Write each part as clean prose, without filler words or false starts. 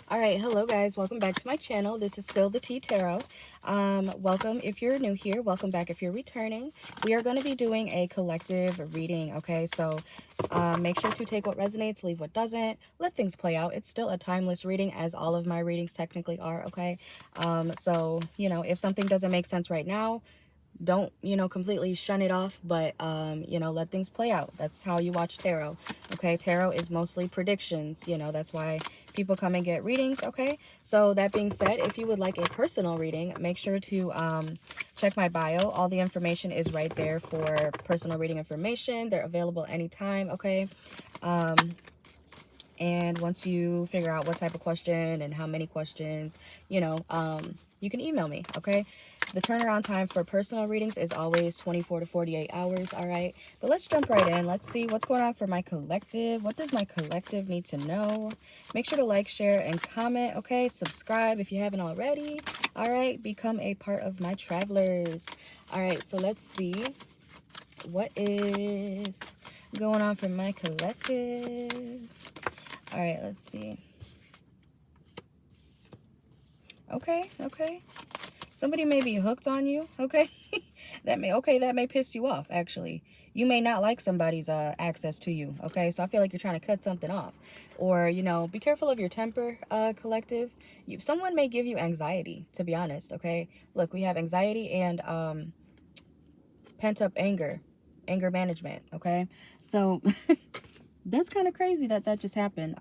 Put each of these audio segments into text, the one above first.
All right, hello guys, welcome back to my channel. This is Spill the Tea Tarot. Welcome if you're new here, welcome back if you're returning. We are going to be doing a collective reading, okay? So make sure to take what resonates, leave what doesn't, let things play out. It's still a timeless reading, as all of my readings technically are, okay? So, you know, if something doesn't make sense right now, don't, you know, completely shun it off, but you know, let things play out. That's how you watch tarot. Okay, tarot is mostly predictions, you know, that's why people come and get readings. Okay, so that being said, if you would like a personal reading, make sure to check my bio. All the information is right there for personal reading information. They're available anytime. Okay, and once you figure out what type of question and how many questions, you know, you can email me, okay? The turnaround time for personal readings is always 24 to 48 hours, all right? But let's jump right in. Let's see what's going on for my collective. What does my collective need to know? Make sure to like, share, and comment, okay? Subscribe if you haven't already, all right? Become a part of my travelers. All right, so let's see what is going on for my collective. All right, let's see. Okay. Somebody may be hooked on you, okay? that may piss you off, actually. You may not like somebody's access to you, okay? So I feel like you're trying to cut something off. Or, you know, be careful of your temper, collective. Someone may give you anxiety, to be honest, okay? Look, we have anxiety and pent-up anger management, okay? So that's kind of crazy that just happened.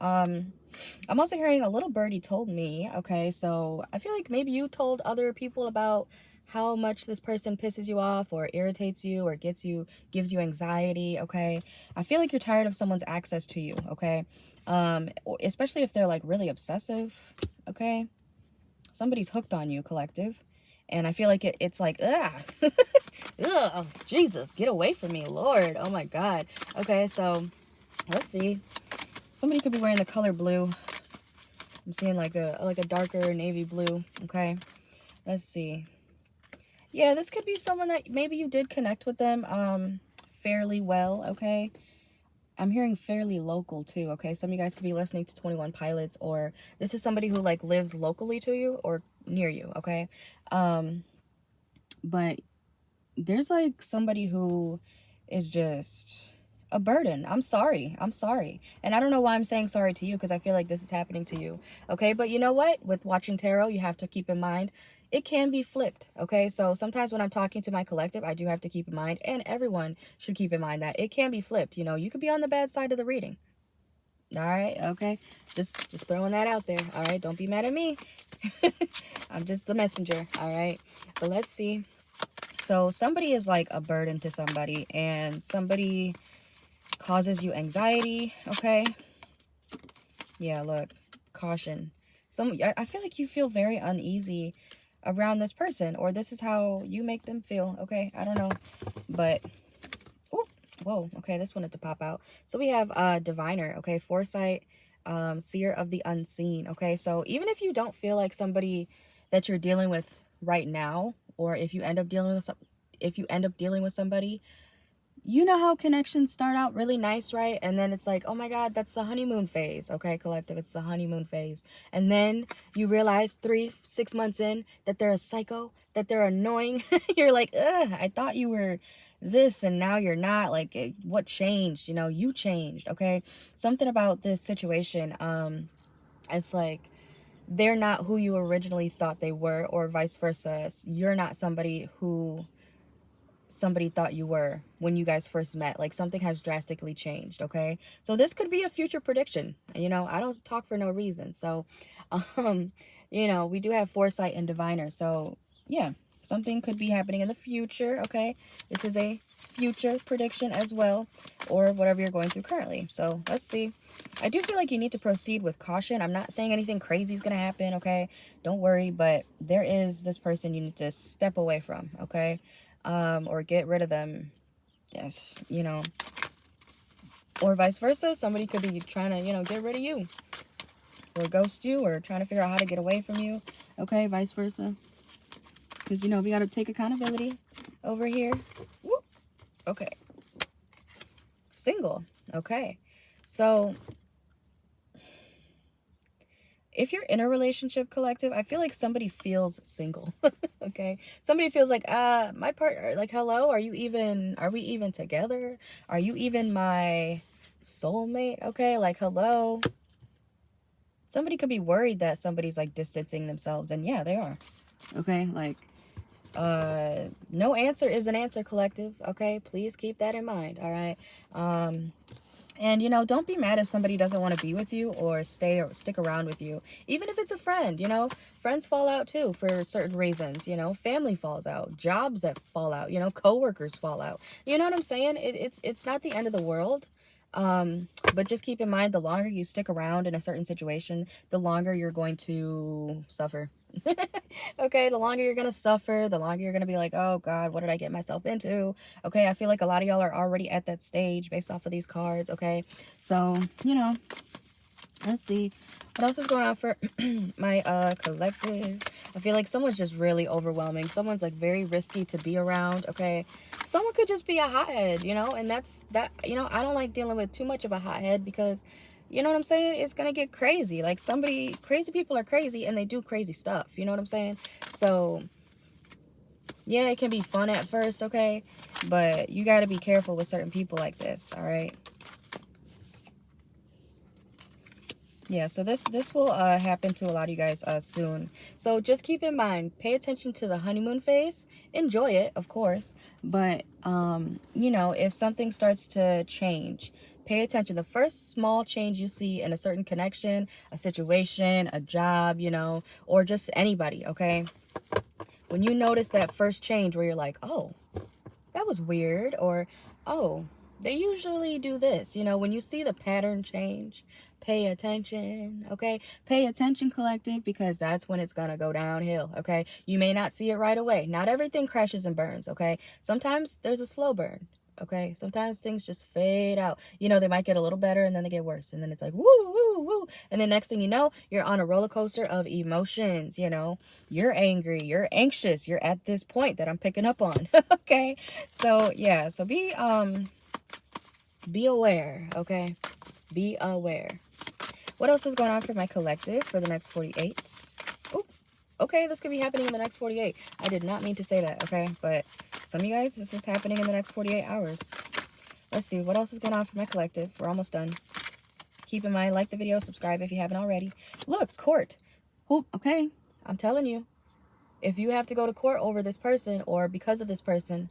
I'm also hearing a little birdie told me, okay, so I feel like maybe you told other people about how much this person pisses you off or irritates you or gives you anxiety, okay? I feel like you're tired of someone's access to you, okay? Especially if they're like really obsessive, okay? Somebody's hooked on you, collective. And I feel like it's like, ugh, ugh, Jesus, get away from me, Lord. Oh my God. Okay, so let's see. Somebody could be wearing the color blue. I'm seeing like a darker navy blue. Okay, let's see. Yeah, this could be someone that maybe you did connect with them fairly well. Okay, I'm hearing fairly local too. Okay, some of you guys could be listening to 21 Pilots, or this is somebody who like lives locally to you or near you. Okay, but there's like somebody who is just a burden. I'm sorry. And I don't know why I'm saying sorry to you, because I feel like this is happening to you. Okay, but you know what? With watching tarot, you have to keep in mind it can be flipped. Okay, so sometimes when I'm talking to my collective, I do have to keep in mind, and everyone should keep in mind, that it can be flipped. You know, you could be on the bad side of the reading. All right, okay, just throwing that out there. All right, don't be mad at me. I'm just the messenger. All right, but let's see. So somebody is like a burden to somebody, and somebody causes you anxiety, okay? Yeah, look, caution. I feel like you feel very uneasy around this person, or this is how you make them feel, okay? I don't know, but, oh, whoa, okay, this wanted to pop out. So we have diviner, okay? Foresight, seer of the unseen, okay? So even if you don't feel like somebody that you're dealing with right now, or if you end up dealing with somebody, you know how connections start out really nice, right? And then it's like, oh my God, that's the honeymoon phase. Okay, collective, it's the honeymoon phase. And then you realize 3-6 months in that they're a psycho, that they're annoying. You're like, ugh, I thought you were this and now you're not. Like, what changed? You know, you changed, okay? Something about this situation, it's like they're not who you originally thought they were, or vice versa. You're not somebody who somebody thought you were when you guys first met. Like, something has drastically changed, okay? So this could be a future prediction. You know, I don't talk for no reason. So you know, we do have foresight and diviner, so yeah, something could be happening in the future, okay? This is a future prediction as well, or whatever you're going through currently. So let's see. I do feel like you need to proceed with caution. I'm not saying anything crazy is gonna happen, okay? Don't worry, but there is this person you need to step away from, okay? Or get rid of them. Yes, you know, or vice versa. Somebody could be trying to, you know, get rid of you, or ghost you, or trying to figure out how to get away from you. Okay, vice versa. Because, you know, we got to take accountability over here. Woo. Okay. Single. Okay. So if you're in a relationship, collective, I feel like somebody feels single. Okay, somebody feels like, my partner, like, hello, are we even together? Are you even my soulmate? Okay, like, hello. Somebody could be worried that somebody's like distancing themselves, and yeah, they are. Okay, like, no answer is an answer, collective. Okay, please keep that in mind. All right. And, you know, don't be mad if somebody doesn't want to be with you or stay or stick around with you. Even if it's a friend, you know, friends fall out too for certain reasons, you know, family falls out, jobs that fall out, you know, coworkers fall out. You know what I'm saying? It's not the end of the world. But just keep in mind, the longer you stick around in a certain situation, the longer you're going to suffer. Okay, the longer you're gonna suffer, the longer you're gonna be like, oh God, what did I get myself into? Okay, I feel like a lot of y'all are already at that stage based off of these cards. Okay, so, you know, let's see what else is going on for my collective. I feel like someone's just really overwhelming. Someone's like very risky to be around. Okay, someone could just be a hothead, you know, and that's that. You know, I don't like dealing with too much of a hothead because, you know what I'm saying, it's gonna get crazy. Like, crazy people are crazy and they do crazy stuff, you know what I'm saying? So yeah, it can be fun at first, okay, but you got to be careful with certain people like this. All right. Yeah, so this will happen to a lot of you guys soon. So just keep in mind, pay attention to the honeymoon phase. Enjoy it, of course. But, you know, if something starts to change, pay attention. The first small change you see in a certain connection, a situation, a job, you know, or just anybody, okay? When you notice that first change where you're like, oh, that was weird, or, oh, they usually do this. You know, when you see the pattern change, pay attention, okay? Pay attention, collective, because that's when it's gonna go downhill, okay? You may not see it right away. Not everything crashes and burns, okay? Sometimes there's a slow burn, okay? Sometimes things just fade out. You know, they might get a little better and then they get worse. And then it's like, woo, woo, woo. And then next thing you know, you're on a roller coaster of emotions, you know? You're angry, you're anxious, you're at this point that I'm picking up on, okay? So, yeah, so be aware, okay? Be aware. What else is going on for my collective for the next 48? Oh, okay, this could be happening in the next 48. I did not mean to say that, okay? But some of you guys, this is happening in the next 48 hours. Let's see, what else is going on for my collective? We're almost done. Keep in mind, like the video, subscribe if you haven't already. Look, court. Oh, okay, I'm telling you. If you have to go to court over this person or because of this person,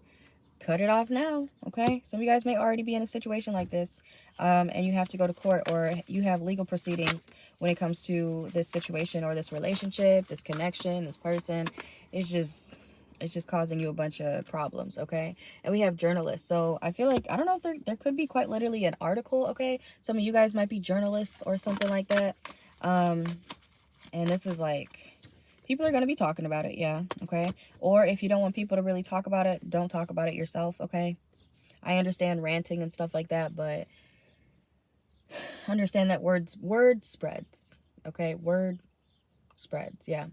cut it off now, okay? Some of you guys may already be in a situation like this, and you have to go to court, or you have legal proceedings when it comes to this situation or this relationship, this connection, this person. It's just causing you a bunch of problems, okay? And we have journalists. So I feel like, I don't know if there could be quite literally an article, okay? Some of you guys might be journalists or something like that. And this is like, people are going to be talking about it, yeah, okay? Or if you don't want people to really talk about it, don't talk about it yourself, okay? I understand ranting and stuff like that, but understand that word spreads, okay? Word spreads, yeah.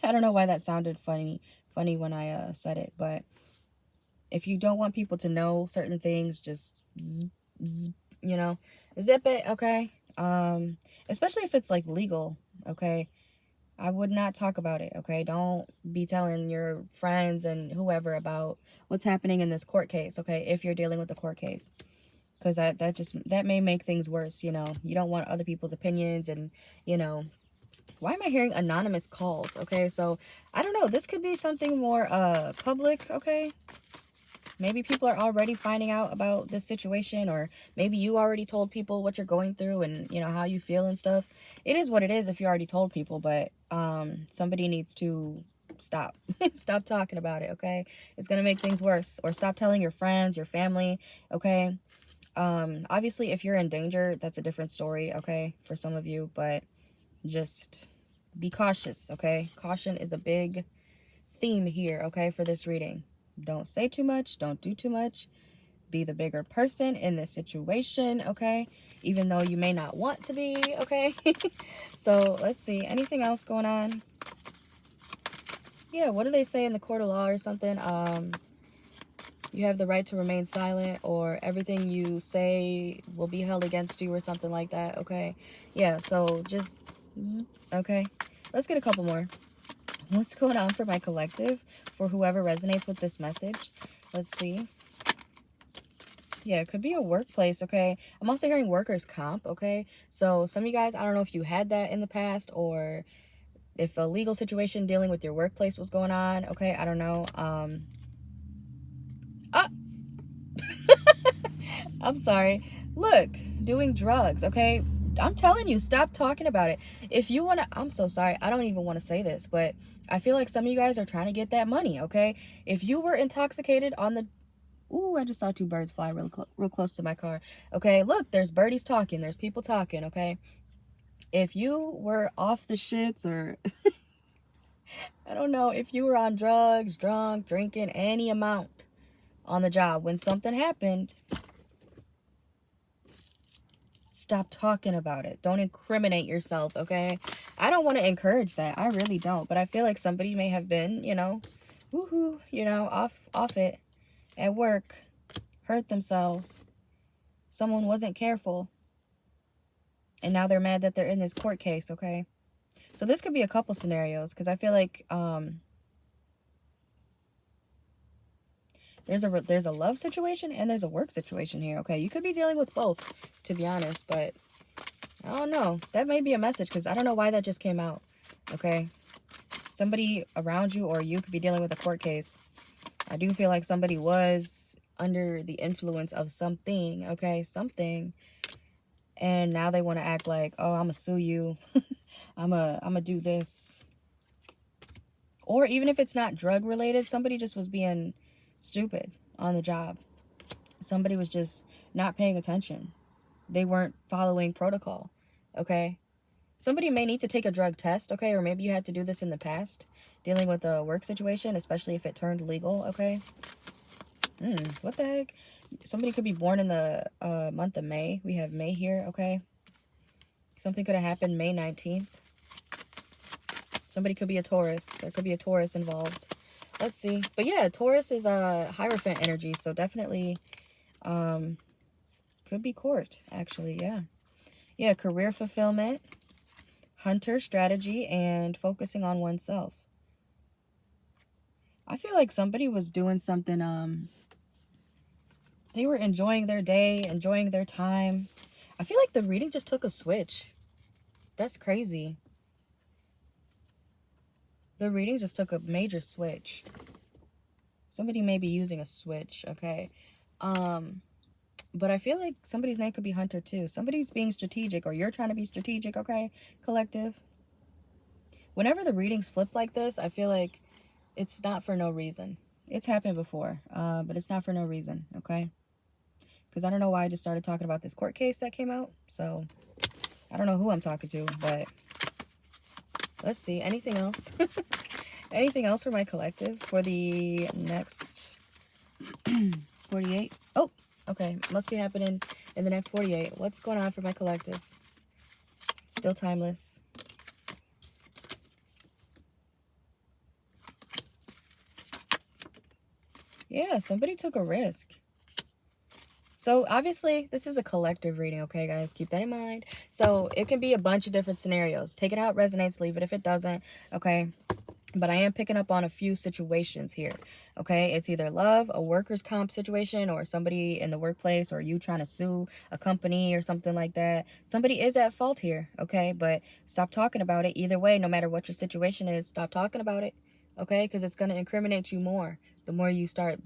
I don't know why that sounded funny when I said it, but if you don't want people to know certain things, just you know, zip it, okay? Especially if it's like legal, okay? I would not talk about it, okay? Don't be telling your friends and whoever about what's happening in this court case, okay? If you're dealing with a court case. Because that may make things worse, you know? You don't want other people's opinions and, you know... Why am I hearing anonymous calls, okay? So, I don't know. This could be something more public, okay? Maybe people are already finding out about this situation, or maybe you already told people what you're going through and, you know, how you feel and stuff. It is what it is if you already told people, but somebody needs to stop. Stop talking about it, okay? It's going to make things worse. Or stop telling your friends, your family, okay? Obviously, if you're in danger, that's a different story, okay, for some of you, but just be cautious, okay? Caution is a big theme here, okay, for this reading. Don't say too much. Don't do too much. Be the bigger person in this situation, okay? Even though you may not want to be, okay? So, let's see. Anything else going on? Yeah, what do they say in the court of law or something? You have the right to remain silent, or everything you say will be held against you or something like that, okay? Yeah, so just Okay, let's get a couple more. What's going on for my collective? For whoever resonates with this message. Let's see. Yeah, it could be a workplace, okay? I'm also hearing workers' comp, okay? So some of you guys, I don't know if you had that in the past or if a legal situation dealing with your workplace was going on, okay? I don't know. I'm sorry. Look, doing drugs, okay? I'm telling you, stop talking about it. If you want to, I'm so sorry. I don't even want to say this, but I feel like some of you guys are trying to get that money, okay? If you were intoxicated on the, ooh, I just saw two birds fly real close to my car. Okay, look, there's birdies talking. There's people talking, okay? If you were off the shits or, I don't know, if you were on drugs, drunk, drinking, any amount on the job, when something happened, stop talking about it. Don't incriminate yourself, okay? I don't want to encourage that. I really don't. But I feel like somebody may have been, you know, woohoo, you know, off it at work, hurt themselves. Someone wasn't careful. And now they're mad that they're in this court case, okay? So this could be a couple scenarios because I feel like there's a love situation and there's a work situation here, okay? You could be dealing with both, to be honest, but I don't know. That may be a message because I don't know why that just came out, okay? Somebody around you or you could be dealing with a court case. I do feel like somebody was under the influence of something, okay? Something. And now they want to act like, oh, I'm going to sue you. I'm gonna do this. Or even if it's not drug related, somebody just was being stupid on the job. Somebody was just not paying attention. They weren't following protocol, okay? Somebody may need to take a drug test, okay? Or maybe you had to do this in the past, dealing with a work situation, especially if it turned legal, okay? What the heck? Somebody could be born in the month of May. We have May here, okay? Something could have happened May 19th. Somebody could be a Taurus. There could be a Taurus involved. Let's see. But yeah, Taurus is a Hierophant energy, so definitely could be court, actually, yeah. Yeah, career fulfillment, hunter strategy, and focusing on oneself. I feel like somebody was doing something, they were enjoying their day, enjoying their time. I feel like the reading just took a switch. That's crazy. The reading just took a major switch. Somebody may be using a switch, okay? But I feel like somebody's name could be Hunter too. Somebody's being strategic or you're trying to be strategic, okay, collective? Whenever the readings flip like this, I feel like it's not for no reason. It's happened before, but it's not for no reason, okay? Because I don't know why I just started talking about this court case that came out. So I don't know who I'm talking to, but let's see. Anything else? Anything else for my collective for the next 48? Oh, okay. Must be happening in the next 48. What's going on for my collective? Still timeless. Yeah, somebody took a risk. So obviously, this is a collective reading, okay, guys? Keep that in mind. So it can be a bunch of different scenarios. Take it how it resonates, leave it if it doesn't, okay? But I am picking up on a few situations here, okay? It's either love, a workers' comp situation, or somebody in the workplace, or you trying to sue a company or something like that. Somebody is at fault here, okay? But stop talking about it. Either way, no matter what your situation is, stop talking about it, okay? Because it's going to incriminate you more the more you start,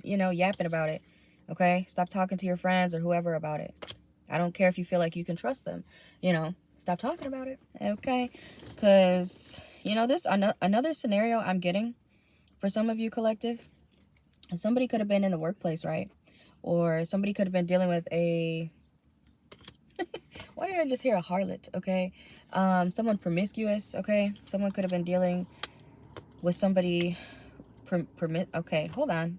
you know, yapping about it, okay? Stop talking to your friends or whoever about it. I don't care if you feel like you can trust them, you know. Stop talking about it, okay? Because, you know, this another scenario I'm getting for some of you collective. Somebody could have been in the workplace, right? Or somebody could have been dealing with a... Why did I just hear a harlot, okay? Someone promiscuous, okay? Someone could have been dealing with somebody... Okay, hold on.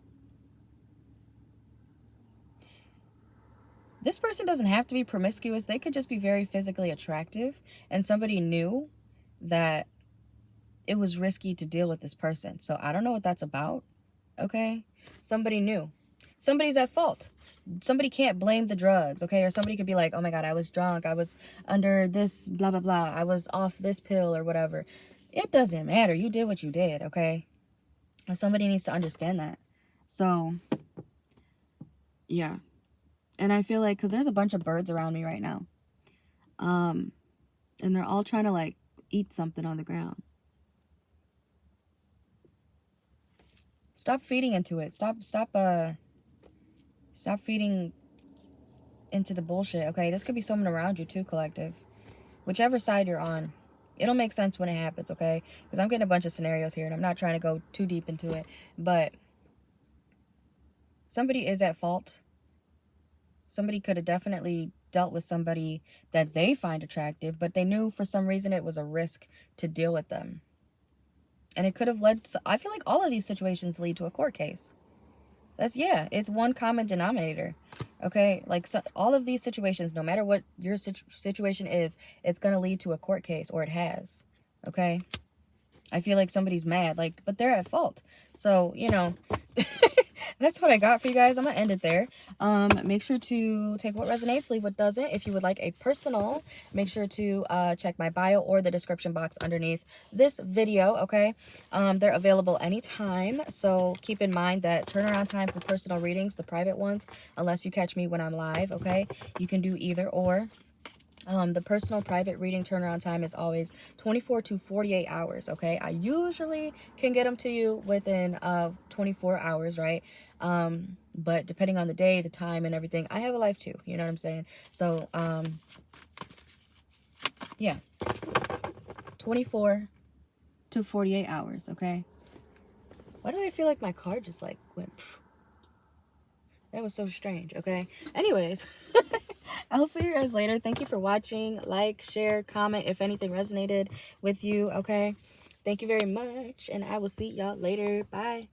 This person doesn't have to be promiscuous. They could just be very physically attractive. And somebody knew that it was risky to deal with this person. So I don't know what that's about, okay? Somebody knew. Somebody's at fault. Somebody can't blame the drugs, okay? Or somebody could be like, oh my God, I was drunk. I was under this blah, blah, blah. I was off this pill or whatever. It doesn't matter. You did what you did, okay? And somebody needs to understand that. So, yeah. And I feel like, because there's a bunch of birds around me right now. And they're all trying to, like, eat something on the ground. Stop feeding into it. Stop feeding into the bullshit, okay? This could be someone around you too, collective. Whichever side you're on. It'll make sense when it happens, okay? Because I'm getting a bunch of scenarios here, and I'm not trying to go too deep into it. But somebody is at fault. Somebody could have definitely dealt with somebody that they find attractive, but they knew for some reason it was a risk to deal with them. And it could have led to, I feel like all of these situations lead to a court case. Yeah, it's one common denominator. Okay, like, so all of these situations, no matter what your situation is, it's going to lead to a court case, or it has. Okay, I feel like somebody's mad, like, but they're at fault. So, you know, that's what I got for you guys. I'm gonna end it there. Make sure to take what resonates, leave what doesn't. If you would like a personal, make sure to check my bio or the description box underneath this video. Okay, they're available anytime, so keep in mind that turnaround time for personal readings, the private ones, unless you catch me when I'm live, okay, you can do either or. The personal private reading turnaround time is always 24 to 48 hours, okay? I usually can get them to you within 24 hours, right? But depending on the day, the time, and everything, I have a life too, you know what I'm saying? So, yeah, 24 to 48 hours, okay? Why do I feel like my card just, like, went... That was so strange, okay? Anyways, I'll see you guys later. Thank you for watching. Like, share, comment if anything resonated with you, okay? Thank you very much, and I will see y'all later. Bye.